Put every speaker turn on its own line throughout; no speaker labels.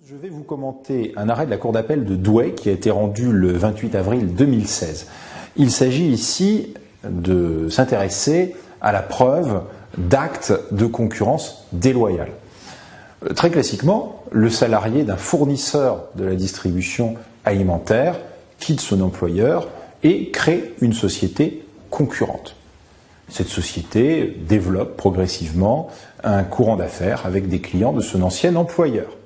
Je vais vous commenter un arrêt de la Cour d'appel de Douai qui a été rendu le 28 avril 2016. Il s'agit ici de s'intéresser à la preuve d'actes de concurrence déloyale. Très classiquement, le salarié d'un fournisseur de la distribution alimentaire quitte son employeur et crée une société concurrente. Cette société développe progressivement un courant d'affaires avec des clients de son ancien employeur.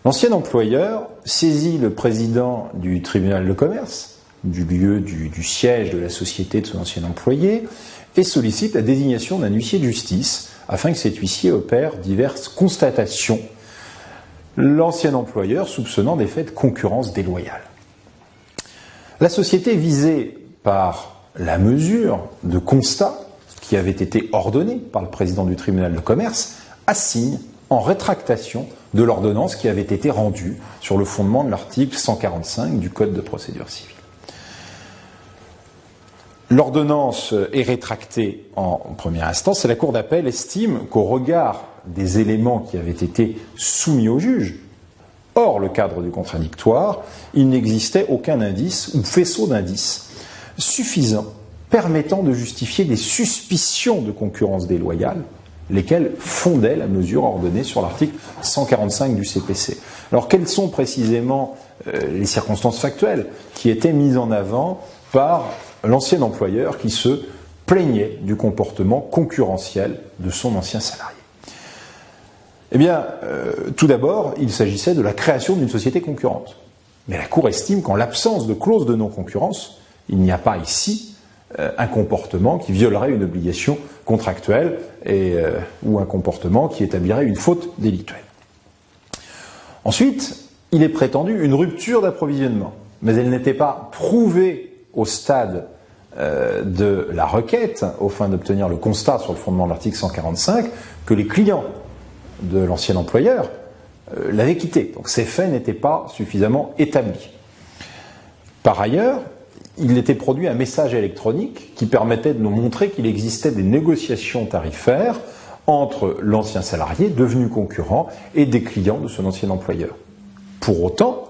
L'ancien employeur saisit le président du tribunal de commerce, du lieu du siège de la société de son ancien employé, et sollicite la désignation d'un huissier de justice afin que cet huissier opère diverses constatations, l'ancien employeur soupçonnant des faits de concurrence déloyale. La société visée par la mesure de constat qui avait été ordonnée par le président du tribunal de commerce assigne en rétractation de l'ordonnance qui avait été rendue sur le fondement de l'article 145 du Code de procédure civile. L'ordonnance est rétractée en première instance et la Cour d'appel estime qu'au regard des éléments qui avaient été soumis au juge, hors le cadre du contradictoire, il n'existait aucun indice ou faisceau d'indices suffisant permettant de justifier des suspicions de concurrence déloyale, lesquelles fondaient la mesure ordonnée sur l'article 145 du CPC. Alors quelles sont précisément les circonstances factuelles qui étaient mises en avant par l'ancien employeur qui se plaignait du comportement concurrentiel de son ancien salarié? Eh bien, tout d'abord, il s'agissait de la création d'une société concurrente. Mais la Cour estime qu'en l'absence de clause de non-concurrence, il n'y a pas ici un comportement qui violerait une obligation contractuelle ou un comportement qui établirait une faute délictuelle. Ensuite, il est prétendu une rupture d'approvisionnement, mais elle n'était pas prouvée au stade de la requête, aux fins d'obtenir le constat sur le fondement de l'article 145, que les clients de l'ancien employeur l'avaient quitté. Donc ces faits n'étaient pas suffisamment établis. Par ailleurs, il était produit un message électronique qui permettait de nous montrer qu'il existait des négociations tarifaires entre l'ancien salarié devenu concurrent et des clients de son ancien employeur. Pour autant,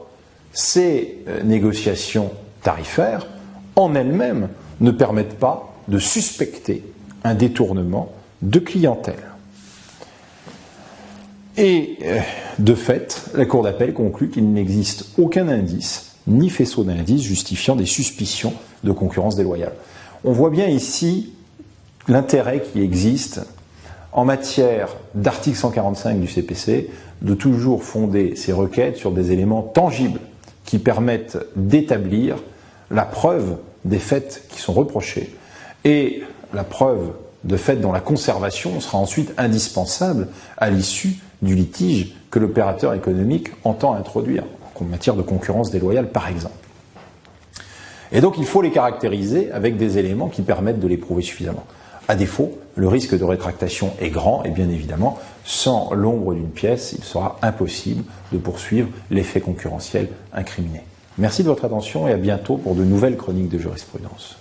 ces négociations tarifaires, en elles-mêmes, ne permettent pas de suspecter un détournement de clientèle. Et de fait, la Cour d'appel conclut qu'il n'existe aucun indice ni faisceau d'indices justifiant des suspicions de concurrence déloyale. On voit bien ici l'intérêt qui existe en matière d'article 145 du CPC de toujours fonder ces requêtes sur des éléments tangibles qui permettent d'établir la preuve des faits qui sont reprochés et la preuve de faits dont la conservation sera ensuite indispensable à l'issue du litige que l'opérateur économique entend introduire en matière de concurrence déloyale, par exemple. Et donc, il faut les caractériser avec des éléments qui permettent de les prouver suffisamment. À défaut, le risque de rétractation est grand et bien évidemment, sans l'ombre d'une pièce, il sera impossible de poursuivre les faits concurrentiels incriminés. Merci de votre attention et à bientôt pour de nouvelles chroniques de jurisprudence.